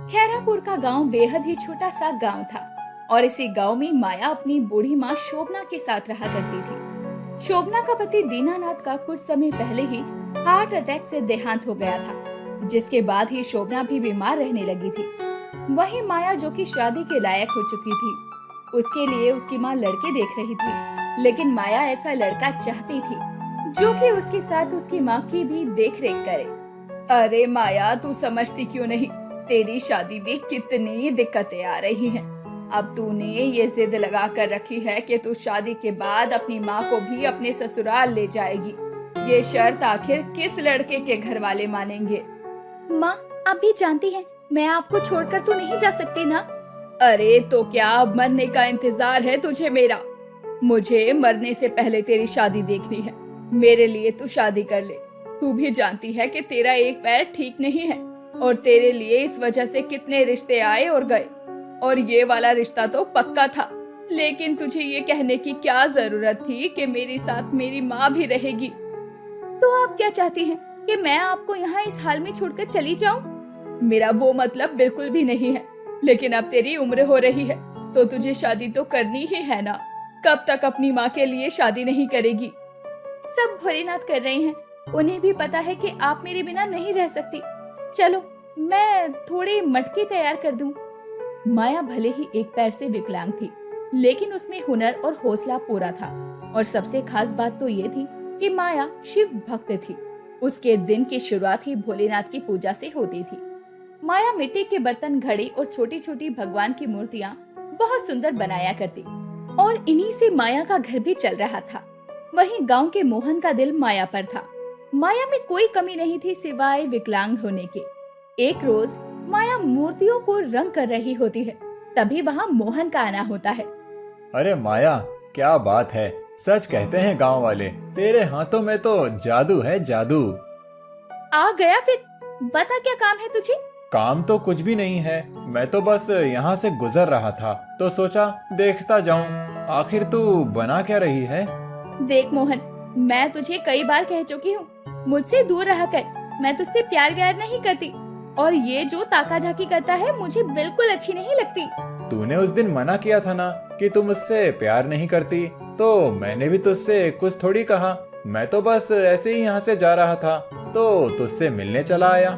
खैरापुर का गांव बेहद ही छोटा सा गांव था और इसी गांव में माया अपनी बूढ़ी माँ शोभना के साथ रहा करती थी। शोभना का पति दीनानाथ का कुछ समय पहले ही हार्ट अटैक से देहांत हो गया था, जिसके बाद ही शोभना भी बीमार रहने लगी थी। वहीं माया, जो कि शादी के लायक हो चुकी थी, उसके लिए उसकी माँ लड़के देख रही थी, लेकिन माया ऐसा लड़का चाहती थी जो कि उसके साथ उसकी माँ की भी देख रेख करे। अरे माया, तू समझती क्यों नहीं? तेरी शादी में कितनी दिक्कतें आ रही हैं। अब तूने ये जिद लगा कर रखी है कि तू शादी के बाद अपनी माँ को भी अपने ससुराल ले जाएगी। ये शर्त आखिर किस लड़के के घर वाले मानेंगे? माँ, आप भी जानती हैं, मैं आपको छोड़कर तो नहीं जा सकती ना। अरे तो क्या अब मरने का इंतजार है तुझे मेरा? मुझे मरने से पहले तेरी शादी देखनी है। मेरे लिए तू शादी कर ले। तू भी जानती है कि तेरा एक पैर ठीक नहीं है और तेरे लिए इस वजह से कितने रिश्ते आए और गए, और ये वाला रिश्ता तो पक्का था। लेकिन तुझे ये कहने की क्या जरूरत थी कि मेरे साथ मेरी माँ भी रहेगी? तो आप क्या चाहती हैं कि मैं आपको यहाँ इस हाल में छोड़कर चली जाऊं? मेरा वो मतलब बिल्कुल भी नहीं है, लेकिन अब तेरी उम्र हो रही है तो तुझे शादी तो करनी ही है ना। कब तक अपनी माँ के लिए शादी नहीं करेगी? सब भोलेनाथ कर रहे हैं, उन्हें भी पता है कि आप मेरे बिना नहीं रह सकती। चलो, मैं थोड़े मटके तैयार कर दूं। माया भले ही एक पैर से विकलांग थी, लेकिन उसमें हुनर और हौसला पूरा था। और सबसे खास बात तो ये थी कि माया शिव भक्त थी। उसके दिन की शुरुआत ही भोलेनाथ की पूजा से होती थी। माया मिट्टी के बर्तन, घड़े और छोटी छोटी भगवान की मूर्तियाँ बहुत सुंदर बनाया करती, और इन्हीं से माया का घर भी चल रहा था। वहीं गांव के मोहन का दिल माया पर था। माया में कोई कमी नहीं थी सिवाय विकलांग होने के। एक रोज माया मूर्तियों को रंग कर रही होती है, तभी वहाँ मोहन का आना होता है। अरे माया, क्या बात है। सच कहते हैं गांव वाले, तेरे हाथों में तो जादू है, जादू। आ गया फिर? बता, क्या काम है तुझे? काम तो कुछ भी नहीं है, मैं तो बस यहाँ से गुजर रहा था तो सोचा देखता जाऊं। आखिर तू बना क्या रही है? देख मोहन, मैं तुझे कई बार कह चुकी हूँ, मुझसे दूर रहा कर। मैं तुझसे प्यार व्यार नहीं करती, और ये जो ताका झाकी करता है मुझे बिल्कुल अच्छी नहीं लगती। तूने उस दिन मना किया था ना कि तू मुझसे प्यार नहीं करती, तो मैंने भी तुझसे कुछ थोड़ी कहा। मैं तो बस ऐसे ही यहाँ से जा रहा था तो तुझसे मिलने चला आया।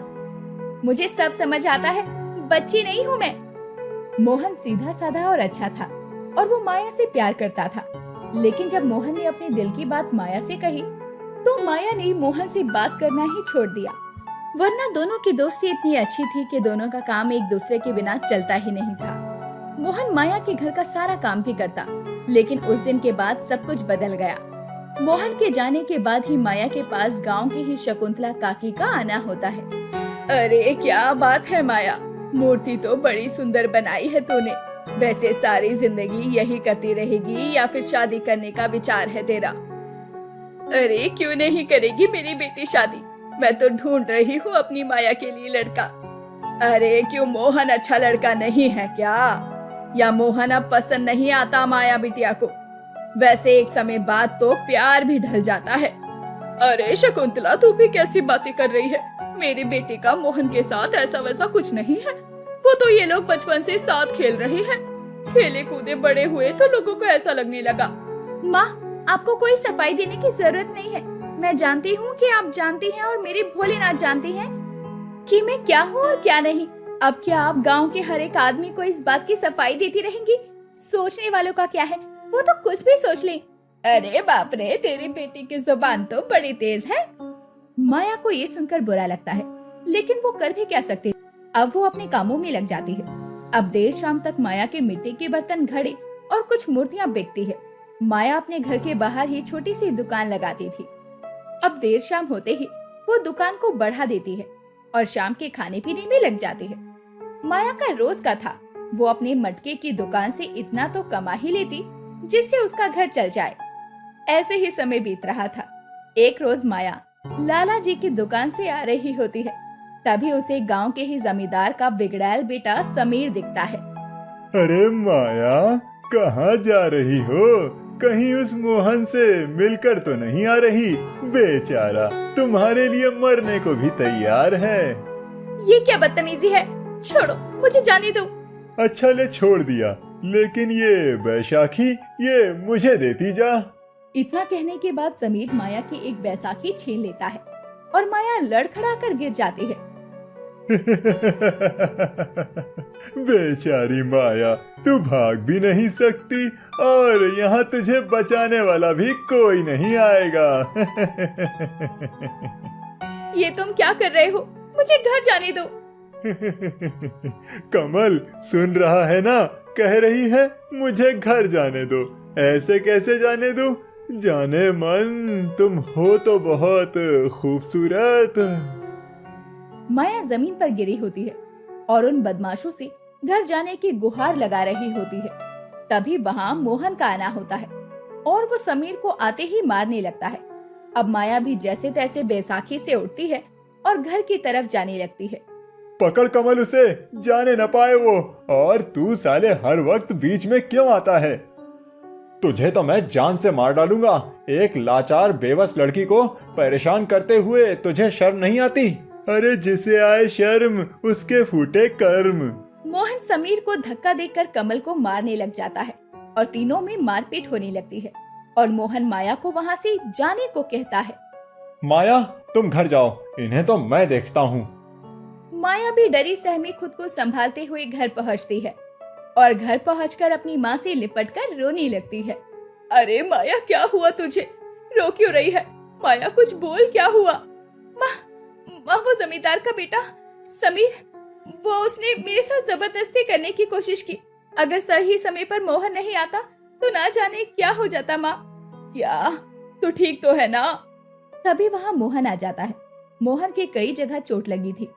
मुझे सब समझ आता है, बच्ची नहीं हूँ मैं। मोहन सीधा साधा और अच्छा था, और वो माया से प्यार करता था। लेकिन जब मोहन ने अपने दिल की बात माया से कही, तो माया ने मोहन से बात करना ही छोड़ दिया। वरना दोनों की दोस्ती इतनी अच्छी थी कि दोनों का काम एक दूसरे के बिना चलता ही नहीं था। मोहन माया के घर का सारा काम भी करता, लेकिन उस दिन के बाद सब कुछ बदल गया। मोहन के जाने के बाद ही माया के पास गांव की ही शकुंतला काकी का आना होता है। अरे क्या बात है माया, मूर्ति तो बड़ी सुंदर बनाई है तूने। वैसे सारी जिंदगी यही करती रहेगी या फिर शादी करने का विचार है तेरा? अरे क्यों नहीं करेगी मेरी बेटी शादी? मैं तो ढूंढ रही हूँ अपनी माया के लिए लड़का। अरे क्यों, मोहन अच्छा लड़का नहीं है क्या? या मोहन अब पसंद नहीं आता माया बिटिया को? वैसे एक समय बाद तो प्यार भी ढल जाता है। अरे शकुंतला, तू भी कैसी बातें कर रही है? मेरी बेटी का मोहन के साथ ऐसा वैसा कुछ नहीं है। वो तो ये लोग बचपन से साथ खेल रहे हैं, खेले कूदे बड़े हुए तो लोगों को ऐसा लगने लगा। माँ, आपको कोई सफाई देने की जरूरत नहीं है। मैं जानती हूँ कि आप जानती हैं और मेरी भोलेनाथ जानती हैं कि मैं क्या हूँ और क्या नहीं। अब क्या आप गांव के हर एक आदमी को इस बात की सफाई देती रहेंगी? सोचने वालों का क्या है, वो तो कुछ भी सोच ले। अरे बाप रे, तेरी बेटी की जुबान तो बड़ी तेज है। माया को ये सुनकर बुरा लगता है, लेकिन वो कर भी क्या सकती। अब वो अपने कामों में लग जाती है। अब देर शाम तक माया के मिट्टी के बर्तन, घड़े और कुछ मूर्तियाँ बिकती है। माया अपने घर के बाहर ही छोटी सी दुकान लगाती थी। अब देर शाम होते ही वो दुकान को बढ़ा देती है और शाम के खाने पीने में लग जाती है। माया का रोज का था, वो अपने मटके की दुकान से इतना तो कमा ही लेती जिससे उसका घर चल जाए। ऐसे ही समय बीत रहा था। एक रोज माया लाला जी की दुकान से आ रही होती है, तभी उसे गांव के ही जमींदार का बिगड़ैल बेटा समीर दिखता है। अरे माया, कहाँ जा रही हो? कहीं उस मोहन से मिलकर तो नहीं आ रही? बेचारा तुम्हारे लिए मरने को भी तैयार है। ये क्या बदतमीजी है? छोड़ो, मुझे जाने दो। अच्छा ले, छोड़ दिया, लेकिन ये बैसाखी ये मुझे देती जा। इतना कहने के बाद समीर माया की एक बैसाखी छीन लेता है और माया लड़खड़ा कर गिर जाती है। बेचारी माया, तू भाग भी नहीं सकती और यहाँ तुझे बचाने वाला भी कोई नहीं आएगा। ये तुम क्या कर रहे हो? मुझे घर जाने दो। कमल सुन रहा है ना, कह रही है मुझे घर जाने दो। ऐसे कैसे जाने दो? जाने मन, तुम हो तो बहुत खूबसूरत। माया जमीन पर गिरी होती है और उन बदमाशों से घर जाने की गुहार लगा रही होती है। तभी वहाँ मोहन का आना होता है और वो समीर को आते ही मारने लगता है। अब माया भी जैसे तैसे बैसाखी से उठती है और घर की तरफ जाने लगती है। पकड़ कमल उसे, जाने न पाए वो। और तू साले हर वक्त बीच में क्यों आता है? तुझे तो मैं जान से मार डालूंगा। एक लाचार बेबस लड़की को परेशान करते हुए तुझे शर्म नहीं आती? अरे जिसे आए शर्म उसके फूटे कर्म। मोहन समीर को धक्का देकर कमल को मारने लग जाता है और तीनों में मारपीट होने लगती है और मोहन माया को वहाँ से जाने को कहता है। माया तुम घर जाओ, इन्हें तो मैं देखता हूँ। माया भी डरी सहमी खुद को संभालते हुए घर पहुँचती है और घर पहुंचकर अपनी माँ से लिपटकर रोने लगती है। अरे माया, क्या हुआ तुझे? रो क्यों रही है? माया कुछ बोल, क्या हुआ? माँ, वो जमींदार का बेटा समीर, वो उसने मेरे साथ जबरदस्ती करने की कोशिश की। अगर सही समय पर मोहन नहीं आता तो ना जाने क्या हो जाता। माँ, क्या तू ठीक तो है ना? तभी वहाँ मोहन आ जाता है। मोहन के कई जगह चोट लगी थी।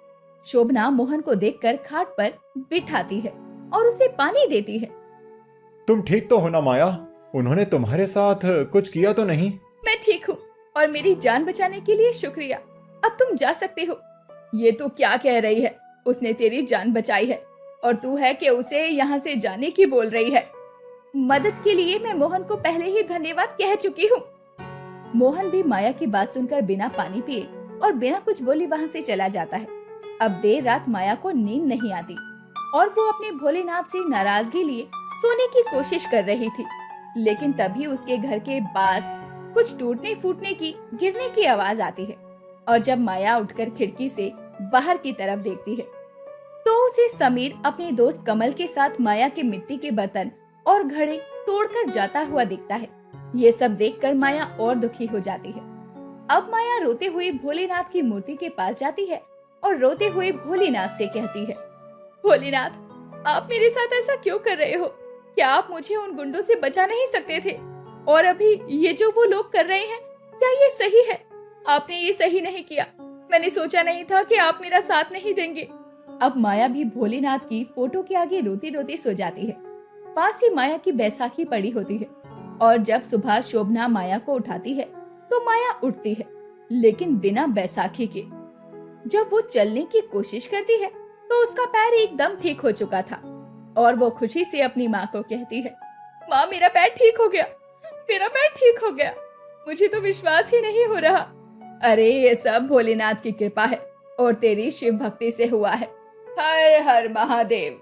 शोभना मोहन को देखकर खाट पर बिठाती है और उसे पानी देती है। तुम ठीक तो हो ना माया? उन्होंने तुम्हारे साथ कुछ किया तो नहीं? मैं ठीक हूँ और मेरी जान बचाने के लिए शुक्रिया। अब तुम जा सकते हो। ये तू क्या कह रही है? उसने तेरी जान बचाई है और तू है कि उसे यहाँ से जाने की बोल रही है। मदद के लिए मैं मोहन को पहले ही धन्यवाद कह चुकी हूँ। मोहन भी माया की बात सुनकर बिना पानी पिए और बिना कुछ बोले वहाँ से चला जाता है। अब देर रात माया को नींद नहीं आती और वो अपने भोलेनाथ से नाराजगी लिए सोने की कोशिश कर रही थी, लेकिन तभी उसके घर के पास कुछ टूटने फूटने की, गिरने की आवाज आती है और जब माया उठकर खिड़की से बाहर की तरफ देखती है तो उसे समीर अपने दोस्त कमल के साथ माया के मिट्टी के बर्तन और घड़े तोड़कर जाता हुआ दिखता है। ये सब देखकर माया और दुखी हो जाती है। अब माया रोते हुए भोलेनाथ की मूर्ति के पास जाती है और रोते हुए भोलेनाथ से कहती है, भोलेनाथ, आप मेरे साथ ऐसा क्यों कर रहे हो? क्या आप मुझे उन गुंडों से बचा नहीं सकते थे? और अभी ये जो वो लोग कर रहे हैं, क्या ये सही है? आपने ये सही नहीं किया। मैंने सोचा नहीं था कि आप मेरा साथ नहीं देंगे। अब माया भी भोलेनाथ की फोटो के आगे रोती रोती सो जाती है। पास ही माया की बैसाखी पड़ी होती है और जब सुबह शोभना माया को उठाती है तो माया उठती है, लेकिन बिना बैसाखी के। जब वो चलने की कोशिश करती है तो उसका पैर एकदम ठीक हो चुका था और वो खुशी से अपनी माँ को कहती है, माँ, मेरा पैर ठीक हो गया, मेरा पैर ठीक हो गया। मुझे तो विश्वास ही नहीं हो रहा। अरे ये सब भोलेनाथ की कृपा है और तेरी शिव भक्ति से हुआ है। हर हर महादेव।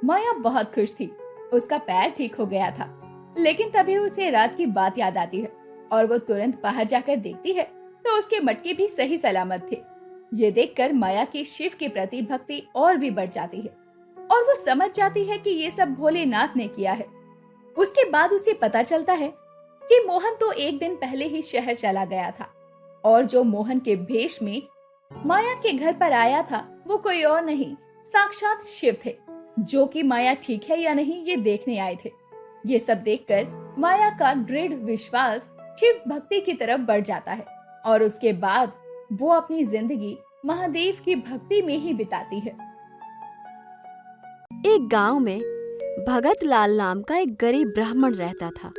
माया बहुत खुश थी, उसका पैर ठीक हो गया था, लेकिन तभी उसे रात की बात याद आती है और वो तुरंत बाहर जाकर देखती है तो उसके मटके भी सही सलामत थे। ये देखकर माया की शिव के प्रति भक्ति और भी बढ़ जाती है और वो समझ जाती है कि ये सब भोलेनाथ ने किया है। उसके बाद उसे पता चलता है कि मोहन तो एक दिन पहले ही शहर चला गया था और जो मोहन के भेष में माया के घर पर आया था वो कोई और नहीं, साक्षात शिव थे, जो कि माया ठीक है या नहीं ये देखने आए थे। ये सब देखकर माया का दृढ़ विश्वास शिव भक्ति की तरफ बढ़ जाता है और उसके बाद वो अपनी जिंदगी महादेव की भक्ति में ही बिताती है। एक गांव में भगत लाल नाम का एक गरीब ब्राह्मण रहता था।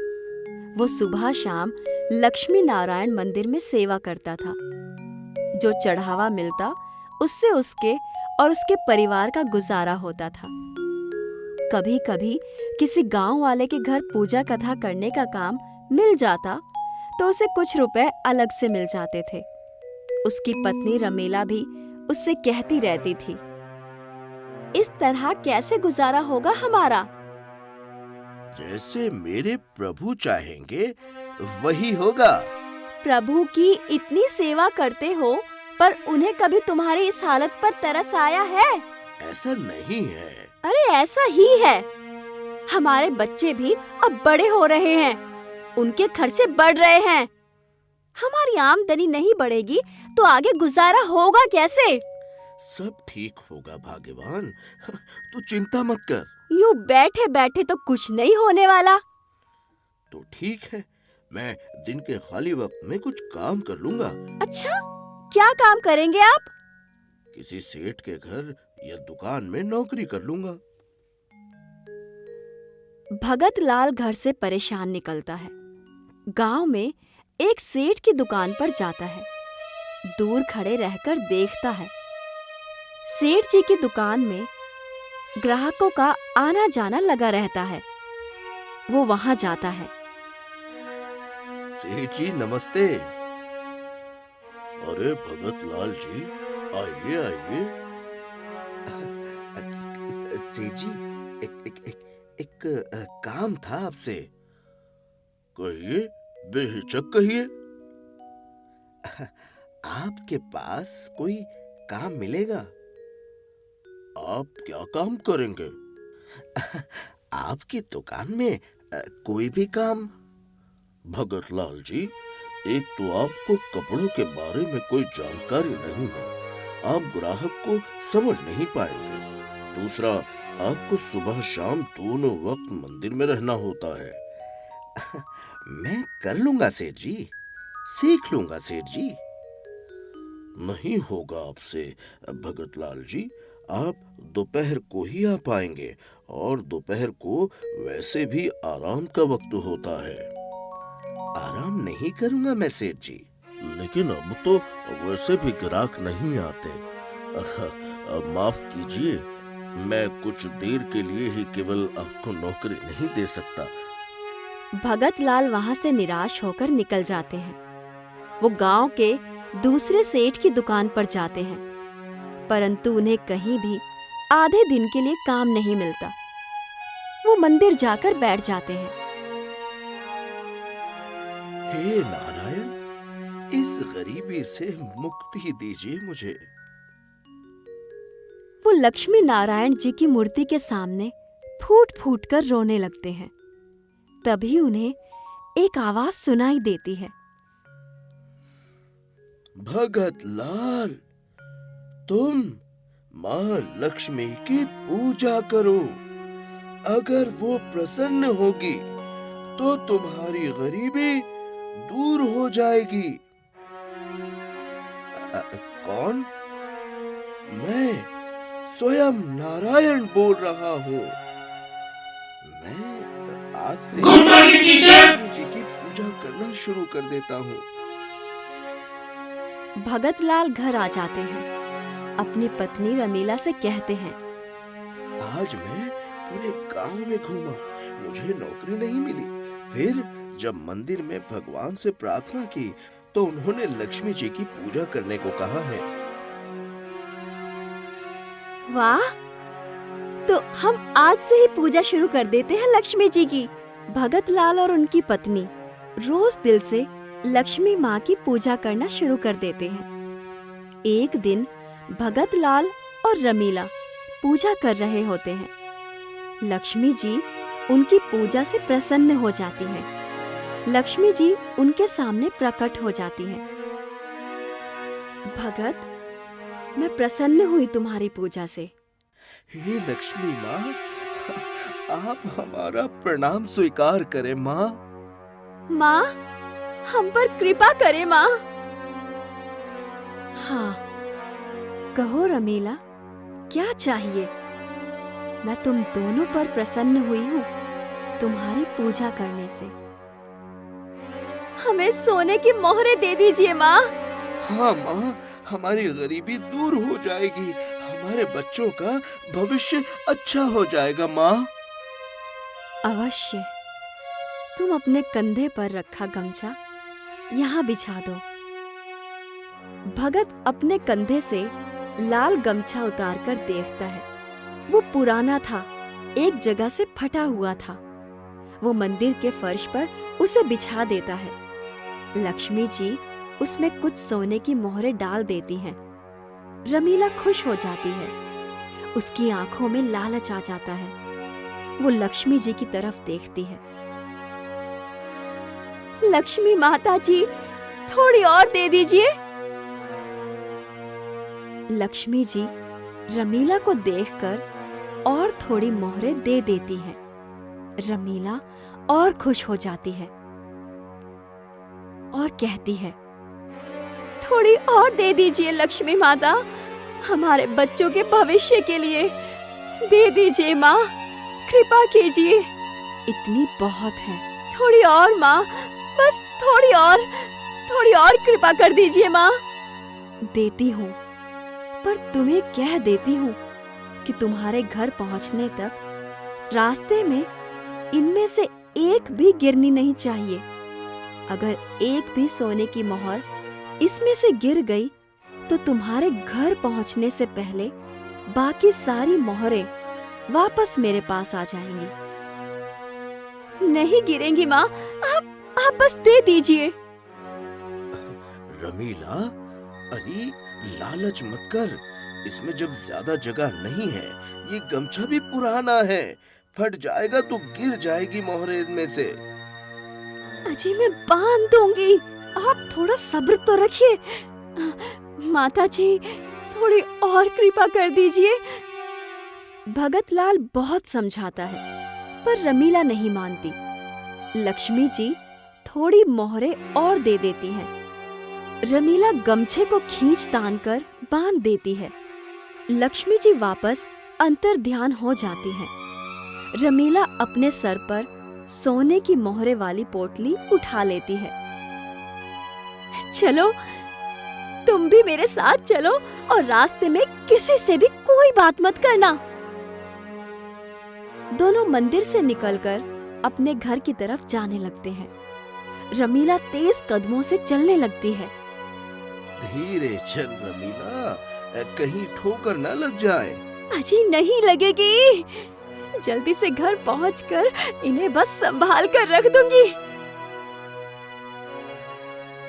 वो सुबह शाम लक्ष्मी नारायण मंदिर में सेवा करता था। जो चढ़ावा मिलता उससे उसके और उसके परिवार का गुजारा होता था। कभी कभी किसी गांव वाले के घर पूजा कथा करने का काम मिल जाता तो उसे कुछ रुपए अलग से मिल जाते थे। उसकी पत्नी रमीला भी उससे कहती रहती थी, इस तरह कैसे गुजारा होगा हमारा? जैसे मेरे प्रभु चाहेंगे वही होगा। प्रभु की इतनी सेवा करते हो, पर उन्हें कभी तुम्हारी इस हालत पर तरस आया है? ऐसा नहीं है। अरे ऐसा ही है। हमारे बच्चे भी अब बड़े हो रहे हैं, उनके खर्चे बढ़ रहे हैं। हमारी आमदनी नहीं बढ़ेगी तो आगे गुजारा होगा कैसे? सब ठीक होगा भाग्यवान, तू चिंता मत कर। यूं बैठे बैठे तो कुछ नहीं होने वाला। तो ठीक है, मैं दिन के खाली वक्त में कुछ काम कर लूंगा। अच्छा, क्या काम करेंगे आप? किसी सेठ के घर या दुकान में नौकरी कर लूंगा। भगत लाल घर से परेशान निकलता है। गांव में एक सेठ की दुकान पर जाता है। दूर खड़े रहकर देखता है। सेठ जी की दुकान में ग्राहकों का आना जाना लगा रहता है। वो वहां जाता है। सेठ जी नमस्ते। अरे भगत लाल जी, आइए आइए। सेठ जी, एक काम था आपसे। कहिए, बेहिचक कहिए। आपके पास कोई काम मिलेगा? आप क्या काम करेंगे? आपकी दुकान में कोई भी काम। भगत लाल जी, एक तो आपको कपड़ों के बारे में कोई जानकारी नहीं है, आप ग्राहक को समझ नहीं पाएंगे। दूसरा, आपको सुबह शाम दोनों वक्त मंदिर में रहना होता है। मैं कर लूंगा सेठ जी, सीख लूंगा सेठ जी। नहीं होगा आपसे भगत लाल जी, आप दोपहर को ही आ पाएंगे और दोपहर को वैसे भी आराम का वक्त होता है। आराम नहीं करूंगा मैं सेठ जी। लेकिन अब तो वैसे भी ग्राहक नहीं आते। माफ कीजिए, मैं कुछ देर के लिए ही केवल आपको नौकरी नहीं दे सकता। भगत लाल वहां से निराश होकर निकल जाते हैं। वो गांव के दूसरे सेठ की दुकान पर जाते हैं, परंतु उन्हें कहीं भी आधे दिन के लिए काम नहीं मिलता। वो मंदिर जाकर बैठ जाते हैं। हे नारायण, इस गरीबी से मुक्ति दीजिए मुझे। वो लक्ष्मी नारायण जी की मूर्ति के सामने फूट फूट कर रोने लगते हैं। तभी उन्हें एक आवाज सुनाई देती है। भगत लाल, तुम माँ लक्ष्मी की पूजा करो। अगर वो प्रसन्न होगी तो तुम्हारी गरीबी दूर हो जाएगी। कौन? मैं स्वयं नारायण बोल रहा हूँ। मैं आज से लक्ष्मी जी की पूजा करना शुरू कर देता हूँ। भगत लाल घर आ जाते हैं। अपनी पत्नी रमीला से कहते हैं, आज मैं पूरे गांव में घूमा, मुझे नौकरी नहीं मिली। फिर जब मंदिर में भगवान से प्रार्थना की तो उन्होंने लक्ष्मी जी की पूजा करने को कहा है। वाह, तो हम आज से ही पूजा शुरू कर देते हैं लक्ष्मी जी की। भगत लाल और उनकी पत्नी रोज दिल से लक्ष्मी माँ की पूजा करना शुरू कर देते हैं। एक दिन भगत लाल और रमीला पूजा कर रहे होते हैं। लक्ष्मी जी उनकी पूजा से प्रसन्न हो जाती हैं। लक्ष्मी जी उनके सामने प्रकट हो जाती हैं। भगत, मैं प्रसन्न हुई तुम्हारी पूजा से। हे लक्ष्मी माँ, आप हमारा प्रणाम स्वीकार करें माँ। माँ, हम पर कृपा करें माँ। हाँ, कहो रमीला, क्या चाहिए? मैं तुम दोनों पर प्रसन्न हुई हूँ तुम्हारी पूजा करने से। हमें सोने की मोहरें दे दीजिए माँ। हाँ माँ, हमारी गरीबी दूर हो जाएगी, हमारे बच्चों का भविष्य अच्छा हो जाएगा माँ। अवश्य। तुम अपने कंधे पर रखा गमछा यहाँ बिछा दो। भगत अपने कंधे से लाल गमछा उतारकर देखता है। वो पुराना था, एक जगह से फटा हुआ था। वो मंदिर के फर्श पर उसे बिछा देता है। लक्ष्मी जी उसमें कुछ सोने की मोहरें डाल देती हैं। रमीला खुश हो जाती है। उसकी आंखों में लालच आ जाता है। वो लक्ष्मी जी की तरफ देखती है। लक्ष्मी माता जी, थोड़ी और दे दीजिए। लक्ष्मी जी रमीला को देखकर और थोड़ी मोहरें दे देती हैं। रमीला और खुश हो जाती है और कहती है, थोड़ी और दे दीजिए लक्ष्मी माता, हमारे बच्चों के भविष्य के लिए दे दीजिए माँ, कृपा कीजिए। इतनी बहुत है, थोड़ी और माँ, बस थोड़ी और कृपा कर दीजिए माँ। देती हूँ, पर तुम्हें कह देती हूँ कि तुम्हारे घर पहुँचने तक रास्ते में इनमें से एक भी गिरनी नहीं चाहिए। अगर एक भी सोने की मोहर इसमें से गिर गई तो तुम्हारे घर पहुंचने से पहले बाकी सारी मोहरें वापस मेरे पास आ जाएंगी। नहीं गिरेंगी माँ, आप बस दे दीजिए। रमीला, अरे लालच मत कर। इसमें जब ज्यादा जगह नहीं है, ये गमछा भी पुराना है, फट जाएगा तो गिर जाएगी मोहरे इनमें से। अजी मैं बांध दूंगी, आप थोड़ा सब्र तो रखिए। माता जी, थोड़ी और कृपा कर दीजिए। भगत लाल बहुत समझाता है, पर रमीला नहीं मानती। लक्ष्मी जी थोड़ी मोहरें और दे देती हैं। रमीला गमछे को खींच तान कर बांध देती है। लक्ष्मी जी वापस अंतर ध्यान हो जाती हैं। रमीला अपने सर पर सोने की मोहरे वाली पोटली उठा लेती है। चलो, तुम भी मेरे साथ चलो और रास्ते में किसी से भी कोई बात मत करना। दोनों मंदिर से निकलकर अपने घर की तरफ जाने लगते हैं। रमीला तेज कदमों से चलने लगती है। धीरे चल रमीला, कहीं ठोकर न लग जाए। अजी नहीं लगेगी, जल्दी से घर पहुंचकर इन्हें बस संभाल कर रख दूंगी।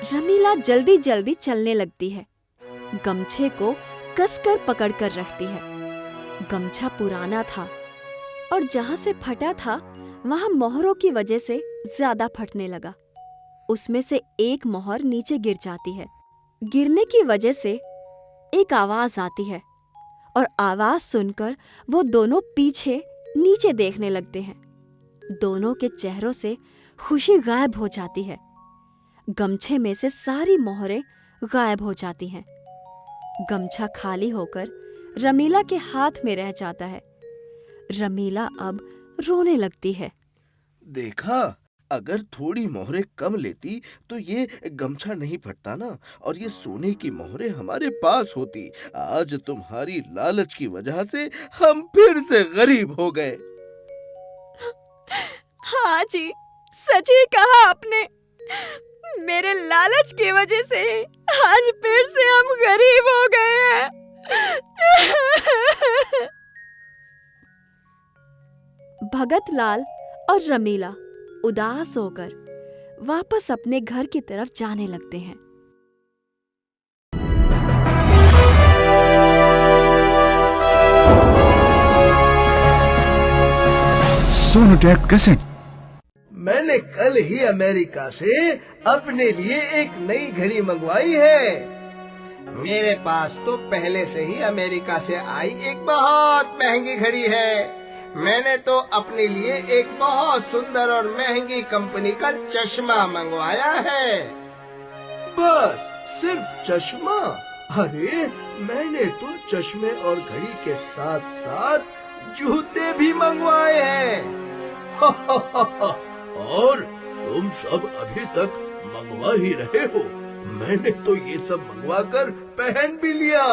रमीला जल्दी जल्दी चलने लगती है। गमछे को कसकर पकड़कर रखती है। गमछा पुराना था और जहां से फटा था वहां मोहरों की वजह से ज्यादा फटने लगा। उसमें से एक मोहर नीचे गिर जाती है। गिरने की वजह से एक आवाज आती है और आवाज सुनकर वो दोनों पीछे नीचे देखने लगते हैं। दोनों के चेहरों से खुशी गायब हो जाती है। गमछे में से सारी मोहरें गायब हो जाती हैं। गमछा खाली होकर रमीला के हाथ में रह जाता है। रमीला अब रोने लगती है। देखा, अगर थोड़ी मोहरें कम लेती तो ये गमछा नहीं फटता ना, और ये सोने की मोहरें हमारे पास होती। आज तुम्हारी लालच की वजह से हम फिर से गरीब हो गए। हाँ जी, सच ही कहा आपने। मेरे लालच की वजह से आज फिर से हम गरीब हो गए हैं। भगत लाल और रमीला उदास होकर वापस अपने घर की तरफ जाने लगते हैं। सोनोटेक कैसेट। मैंने कल ही अमेरिका से अपने लिए एक नई घड़ी मंगवाई है। मेरे पास तो पहले से ही अमेरिका से आई एक बहुत महंगी घड़ी है। मैंने तो अपने लिए एक बहुत सुंदर और महंगी कंपनी का चश्मा मंगवाया है। बस सिर्फ चश्मा? अरे मैंने तो चश्मे और घड़ी के साथ साथ जूते भी मंगवाए हैं। और तुम सब अभी तक मंगवा ही रहे हो। मैंने तो ये सब मंगवा कर पहन भी लिया।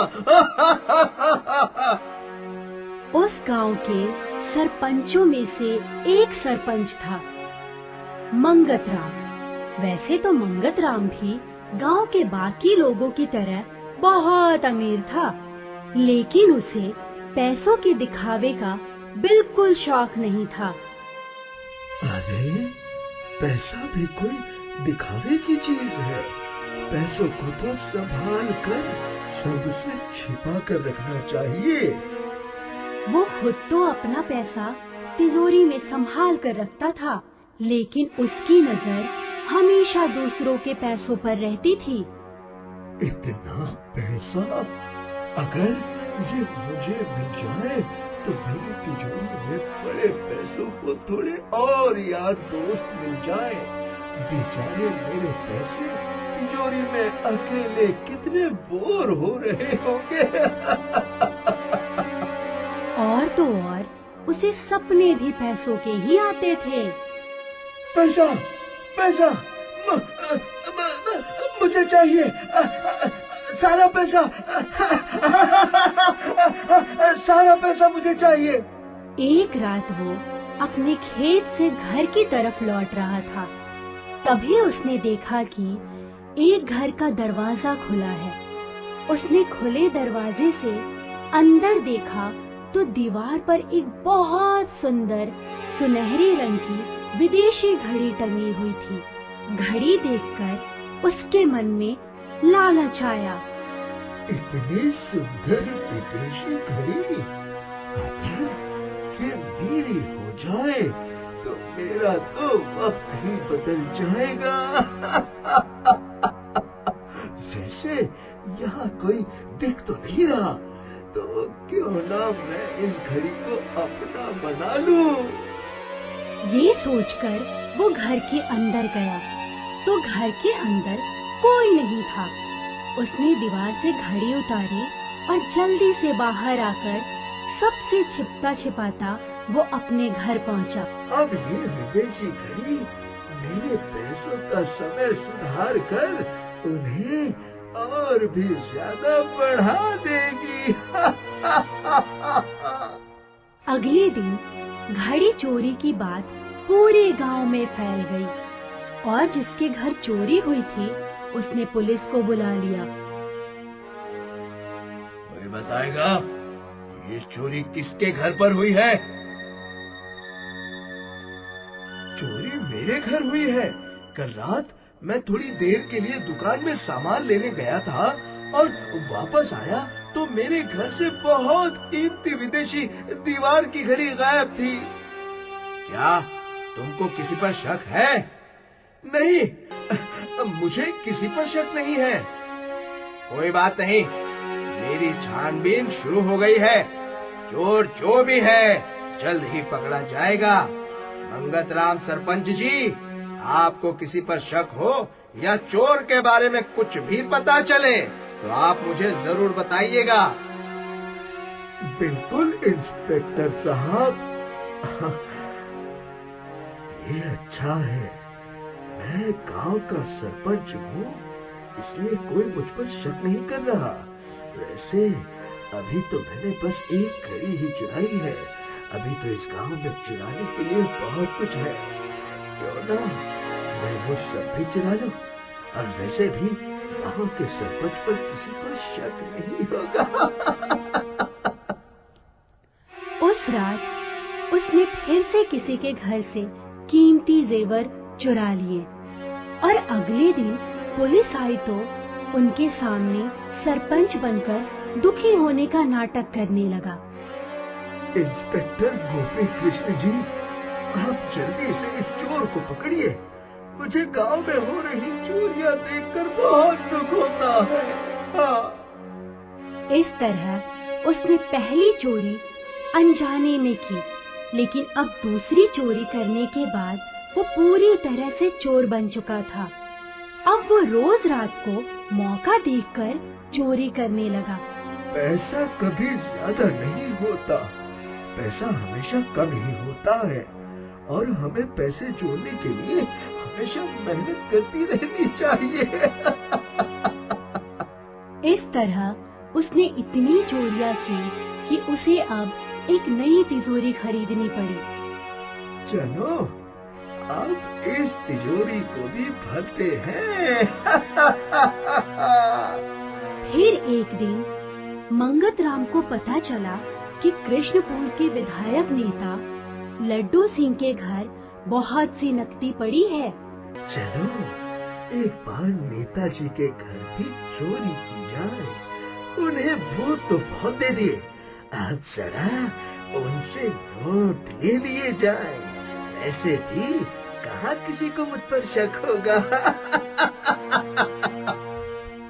उस गांव के सरपंचों में से एक सरपंच था, मंगत राम। वैसे तो मंगत राम भी गांव के बाकी लोगों की तरह बहुत अमीर था, लेकिन उसे पैसों के दिखावे का बिल्कुल शौक नहीं था। अरे पैसा भी कोई दिखावे की चीज है। पैसों को तो संभाल कर सबसे छिपा कर रखना चाहिए। वो खुद तो अपना पैसा तिजोरी में संभाल कर रखता था, लेकिन उसकी नजर हमेशा दूसरों के पैसों पर रहती थी। इतना पैसा अगर ये मुझे मिल जाए तो मेरी तिजोरी में बड़े पैसों को थोड़े और यार दोस्त मिल जाए। बेचारे मेरे पैसे तिजोरी में अकेले कितने बोर हो रहे होंगे। और तो और उसे सपने भी पैसों के ही आते थे। पैसा पैसा मुझे चाहिए, सारा पैसा सारा पैसा मुझे चाहिए। एक रात वो अपने खेत से घर की तरफ लौट रहा था। तभी उसने देखा कि एक घर का दरवाजा खुला है। उसने खुले दरवाजे से अंदर देखा तो दीवार पर एक बहुत सुंदर सुनहरे रंग की विदेशी घड़ी टंगी हुई थी। घड़ी देखकर उसके मन में लालच आया। इतनी सुंदर विदेशी घड़ी अगर ये मेरी हो जाए तो मेरा तो वक्त ही बदल जाएगा। वैसे यहाँ कोई दिख तो नहीं रहा, तो क्यों ना मैं इस घड़ी को अपना बना लूं। ये सोचकर वो घर के अंदर गया तो घर के अंदर कोई नहीं था। उसने दीवार से घड़ी उतारी और जल्दी से बाहर आकर सबसे छिपता छिपाता वो अपने घर पहुंचा। अब ये विदेशी घड़ी मेरे पैसों का समय सुधार कर उन्हें और भी ज्यादा बढ़ा देगी। अगले दिन घड़ी चोरी की बात पूरे गांव में फैल गई और जिसके घर चोरी हुई थी उसने पुलिस को बुला लिया। कोई बताएगा कि ये चोरी किसके घर पर हुई है? चोरी मेरे घर हुई है। कल रात मैं थोड़ी देर के लिए दुकान में सामान लेने गया था और वापस आया तो मेरे घर से बहुत कीमती विदेशी दीवार की घड़ी गायब थी। क्या तुमको किसी पर शक है? नहीं, मुझे किसी पर शक नहीं है। कोई बात नहीं, मेरी छानबीन शुरू हो गई है। चोर जो भी है जल्द ही पकड़ा जाएगा। मंगतराम सरपंच जी, आपको किसी पर शक हो या चोर के बारे में कुछ भी पता चले तो आप मुझे जरूर बताइएगा। बिल्कुल इंस्पेक्टर साहब, ये अच्छा है। मैं गांव का सरपंच हूँ, इसलिए कोई मुझ पर शक नहीं कर रहा। वैसे अभी तो मैंने बस एक घड़ी ही चुराई है। अभी तो इस गांव में चुराने के लिए बहुत कुछ है। क्यों ना मैं वो सब भी चुरा लूं। और वैसे भी गांव के सरपंच पर किसी पर शक नहीं होगा। उस रात उसने फिर से किसी के घर से कीमती जेवर चुरा लिए और अगले दिन पुलिस आई तो उनके सामने सरपंच बनकर दुखी होने का नाटक करने लगा। इंस्पेक्टर गोपी कृष्ण जी, आप जल्दी से इस चोर को पकड़िए। मुझे गांव में हो रही चोरियां देखकर बहुत दुख होता है। हाँ। इस तरह उसने पहली चोरी अनजाने में की, लेकिन अब दूसरी चोरी करने के बाद वो पूरी तरह से चोर बन चुका था। अब वो रोज रात को मौका देखकर चोरी करने लगा। पैसा कभी ज्यादा नहीं होता, पैसा हमेशा कम ही होता है और हमें पैसे जोड़ने के लिए हमेशा मेहनत करती रहनी चाहिए। इस तरह उसने इतनी चोरियां की कि उसे अब एक नई तिजोरी खरीदनी पड़ी। चलो अब इस तिजोरी को भी भरते हैं। फिर एक दिन मंगतराम को पता चला कि कृष्णपुर के विधायक नेता लड्डू सिंह के घर बहुत सी नकदी पड़ी है। चलो एक बार नेताजी के घर भी चोरी की जाए। उन्हें वोट तो बहुत दे दिए, अब जरा उनसे वोट ले लिए जाए। ऐसे भी कहाँ किसी को मुझ पर शक होगा।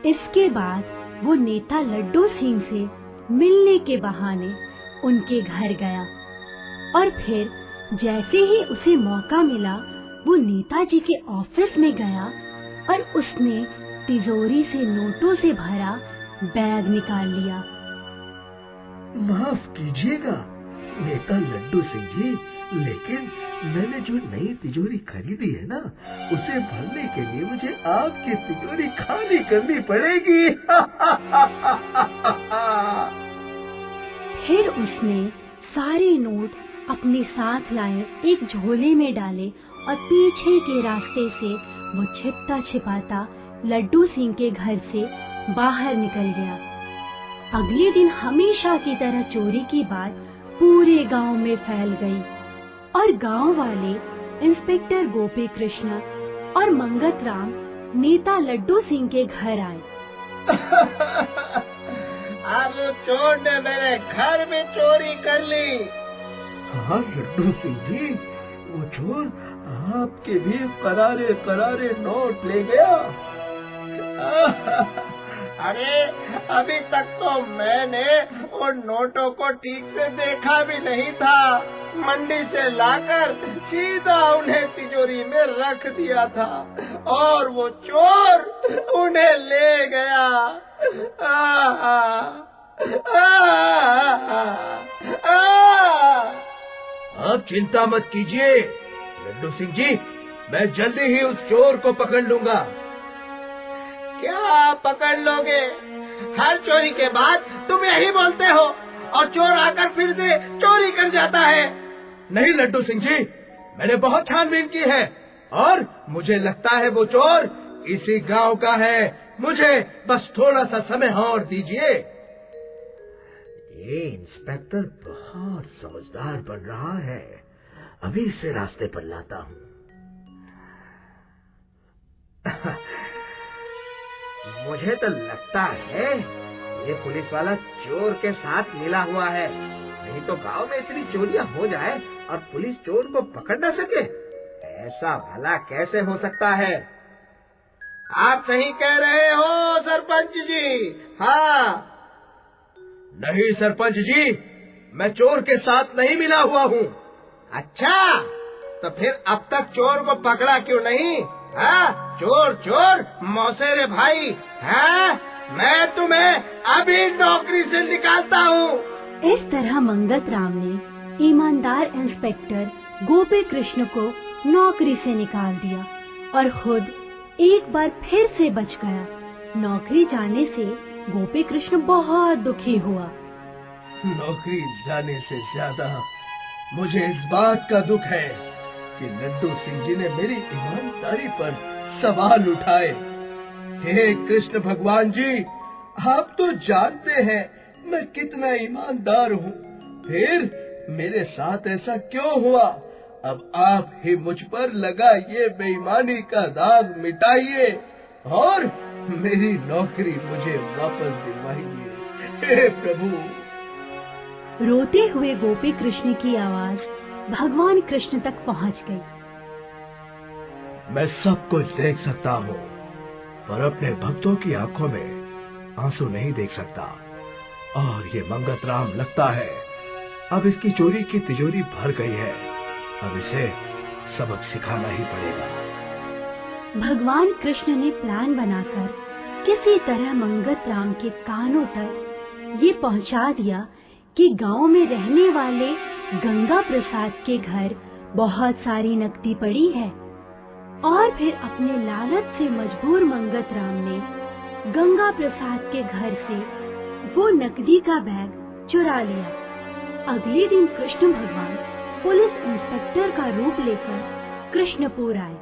इसके बाद वो नेता लड्डू सिंह से मिलने के बहाने उनके घर गया और फिर जैसे ही उसे मौका मिला वो नेताजी के ऑफिस में गया और उसने तिजोरी से नोटों से भरा बैग निकाल लिया। माफ कीजिएगा नेता लड्डू सिंह जी, लेकिन मैंने जो नई तिजोरी खरीदी है ना, उसे भरने के लिए मुझे आपकी तिजोरी खाली करनी पड़ेगी। फिर उसने सारे नोट अपने साथ लाए एक झोले में डाले और पीछे के रास्ते से वो छिपता छिपाता लड्डू सिंह के घर से बाहर निकल गया। अगले दिन हमेशा की तरह चोरी की बात पूरे गांव में फैल गई और गांव वाले इंस्पेक्टर गोपी कृष्ण और मंगत राम नेता लड्डू सिंह के घर आए। अब चोर ने मेरे घर में चोरी कर ली। हाँ लड्डू सिंह जी, वो चोर आपके भी करारे करारे नोट ले गया। अरे अभी तक तो मैंने उन नोटों को ठीक से देखा भी नहीं था। मंडी से लाकर सीधा उन्हें तिजोरी में रख दिया था और वो चोर उन्हें ले गया। आप चिंता मत कीजिए लड्डू सिंह जी, मैं जल्दी ही उस चोर को पकड़ लूंगा। क्या पकड़ लोगे? हर चोरी के बाद तुम यही बोलते हो और चोर आकर फिर से चोरी कर जाता है। नहीं लड्डू सिंह जी, मैंने बहुत छानबीन की है और मुझे लगता है वो चोर इसी गांव का है। मुझे बस थोड़ा सा समय और दीजिए। ये इंस्पेक्टर बहुत समझदार बन रहा है, अभी इसे रास्ते पर लाता हूँ। मुझे तो लगता है ये पुलिस वाला चोर के साथ मिला हुआ है, नहीं तो गांव में इतनी चोरियां हो जाए और पुलिस चोर को पकड़ न सके। ऐसा भला कैसे हो सकता है? आप सही कह रहे हो सरपंच जी। हाँ नहीं सरपंच जी, मैं चोर के साथ नहीं मिला हुआ हूँ। अच्छा, तो फिर अब तक चोर को पकड़ा क्यों नहीं? हाँ चोर चोर मौसेरे भाई, हाँ मैं तुम्हें अभी नौकरी से निकालता हूँ। इस तरह मंगत राम ने ईमानदार इंस्पेक्टर गोपी कृष्ण को नौकरी से निकाल दिया और खुद एक बार फिर से बच गया। नौकरी जाने से गोपी कृष्ण बहुत दुखी हुआ। नौकरी जाने से ज्यादा मुझे इस बात का दुख है कि लड्डू सिंह जी ने मेरी ईमानदारी पर सवाल उठाए। हे कृष्ण भगवान जी, आप तो जानते हैं मैं कितना ईमानदार हूँ, फिर मेरे साथ ऐसा क्यों हुआ? अब आप ही मुझ पर लगा ये बेईमानी का दाग मिटाइए और मेरी नौकरी मुझे वापस दिलवाइए। हे प्रभु। रोते हुए गोपी कृष्ण की आवाज भगवान कृष्ण तक पहुंच गई। मैं सब कुछ देख सकता हूँ, पर अपने भक्तों की आंखों में आंसू नहीं देख सकता। और ये मंगत राम लगता है अब इसकी चोरी की तिजोरी भर गई है, अब इसे सबक सिखाना ही पड़ेगा। भगवान कृष्ण ने प्लान बनाकर किसी तरह मंगत राम के कानों तक ये पहुंचा दिया कि गांव में रहने वाले गंगा प्रसाद के घर बहुत सारी नकदी पड़ी है। और फिर अपने लालच से मजबूर मंगत राम ने गंगा प्रसाद के घर से वो नकदी का बैग चुरा लिया। अगले दिन कृष्ण भगवान पुलिस इंस्पेक्टर का रूप लेकर कृष्णपुर आए।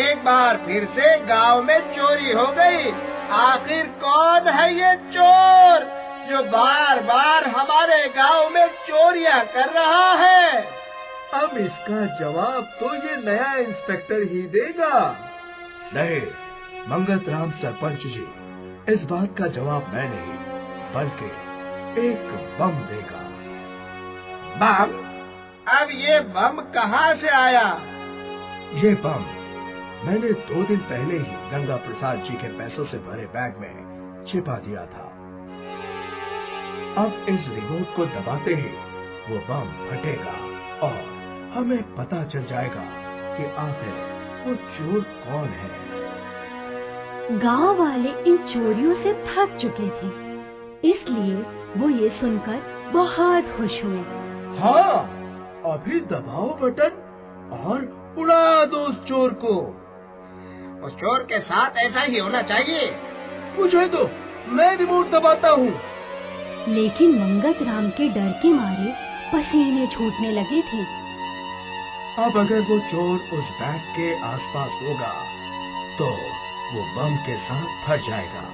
एक बार फिर से गांव में चोरी हो गई। आखिर कौन है ये चोर? जो बार बार हमारे गांव में चोरियां कर रहा है। अब इसका जवाब तो ये नया इंस्पेक्टर ही देगा। नहीं मंगत राम सरपंच जी, इस बात का जवाब मैं नहीं बल्कि एक बम देगा। बम? अब ये बम कहाँ से आया? ये बम मैंने 2 दिन पहले ही गंगा प्रसाद जी के पैसों से भरे बैग में छिपा दिया था। अब इस रिमोट को दबाते ही वो बम फटेगा और हमें पता चल जाएगा कि आखिर वो चोर कौन है। गांव वाले इन चोरियों से थक चुके थे, इसलिए वो ये सुनकर बहुत खुश हुए। हाँ, अभी दबाओ बटन और उड़ा दो उस चोर को। उस चोर के साथ ऐसा ही होना चाहिए। मुझे तो, मैं रिमोट दबाता हूँ। लेकिन मंगत राम के डर के मारे पसीने छूटने लगे थे। अब अगर वो चोर उस बैग के आसपास होगा तो वो बम के साथ फट जाएगा,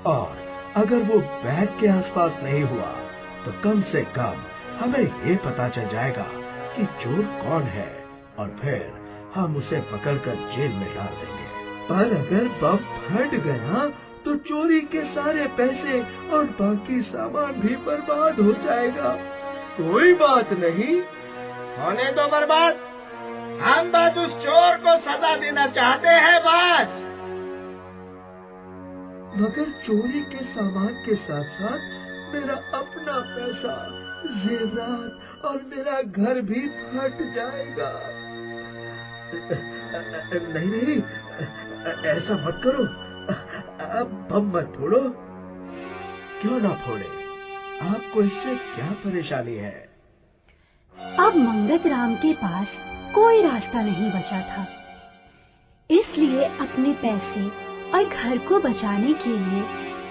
और अगर वो बैग के आसपास नहीं हुआ तो कम से कम हमें ये पता चल जाएगा कि चोर कौन है, और फिर हम उसे पकड़कर जेल में डाल देंगे। पर अगर बम फट गया तो चोरी के सारे पैसे और बाकी सामान भी बर्बाद हो जाएगा। कोई बात नहीं, होने दो बर्बाद। हम बस उस चोर को सजा देना चाहते हैं बस। मगर चोरी के सामान के साथ साथ मेरा अपना पैसा, जेवरात और मेरा घर भी फट जाएगा। नहीं नहीं, ऐसा मत करो। अब बम मत फोड़ो। क्यों ना फोड़े, आपको इससे क्या परेशानी है? अब मंगत राम के पास कोई रास्ता नहीं बचा था, इसलिए अपने पैसे और घर को बचाने के लिए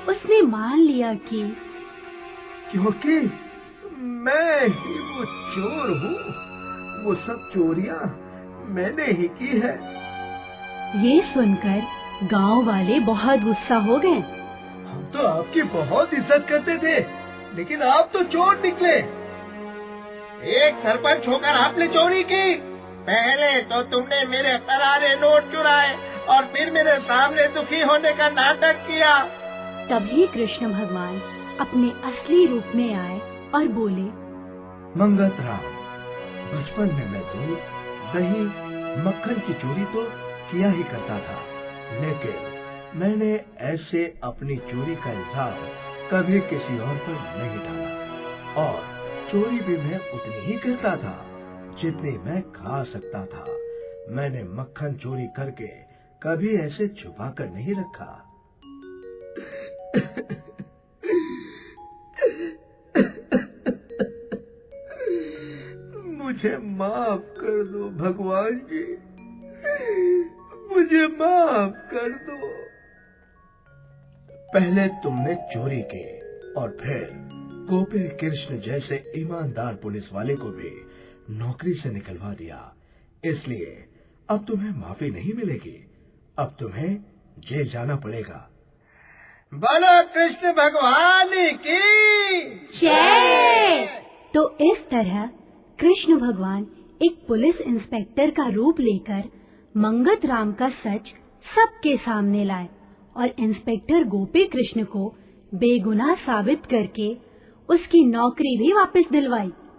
उसने मान लिया कि क्योंकि मैं ही वो चोर हूँ, वो सब चोरियाँ मैंने ही की है। ये सुनकर गांव वाले बहुत गुस्सा हो गए। हम तो आपकी बहुत इज्जत करते थे, लेकिन आप तो चोर निकले। एक सरपंच होकर आपने चोरी की। पहले तो तुमने मेरे करारे नोट चुराए और फिर मेरे सामने दुखी होने का नाटक किया। तभी कृष्ण भगवान अपने असली रूप में आए और बोले, मंगत राम, बचपन में मैं दूध, दही, मक्खन की चोरी तो किया ही करता था, लेकिन मैंने ऐसे अपनी चोरी का इल्जाम कभी किसी और पर नहीं डाला, और चोरी भी मैं उतनी ही करता था जितनी मैं खा सकता था। मैंने मक्खन चोरी करके कभी ऐसे छुपा कर नहीं रखा। मुझे माफ कर दो भगवान जी, मुझे माफ कर दो। पहले तुमने चोरी की और फिर गोपी कृष्ण जैसे ईमानदार पुलिस वाले को भी नौकरी से निकलवा दिया, इसलिए अब तुम्हें माफी नहीं मिलेगी। अब तुम्हें जेल जाना पड़ेगा। बोलो कृष्ण भगवान की जय। तो इस तरह कृष्ण भगवान एक पुलिस इंस्पेक्टर का रूप लेकर मंगत राम का सच सबके सामने लाए और इंस्पेक्टर गोपी कृष्ण को बेगुनाह साबित करके उसकी नौकरी भी वापस दिलवाई।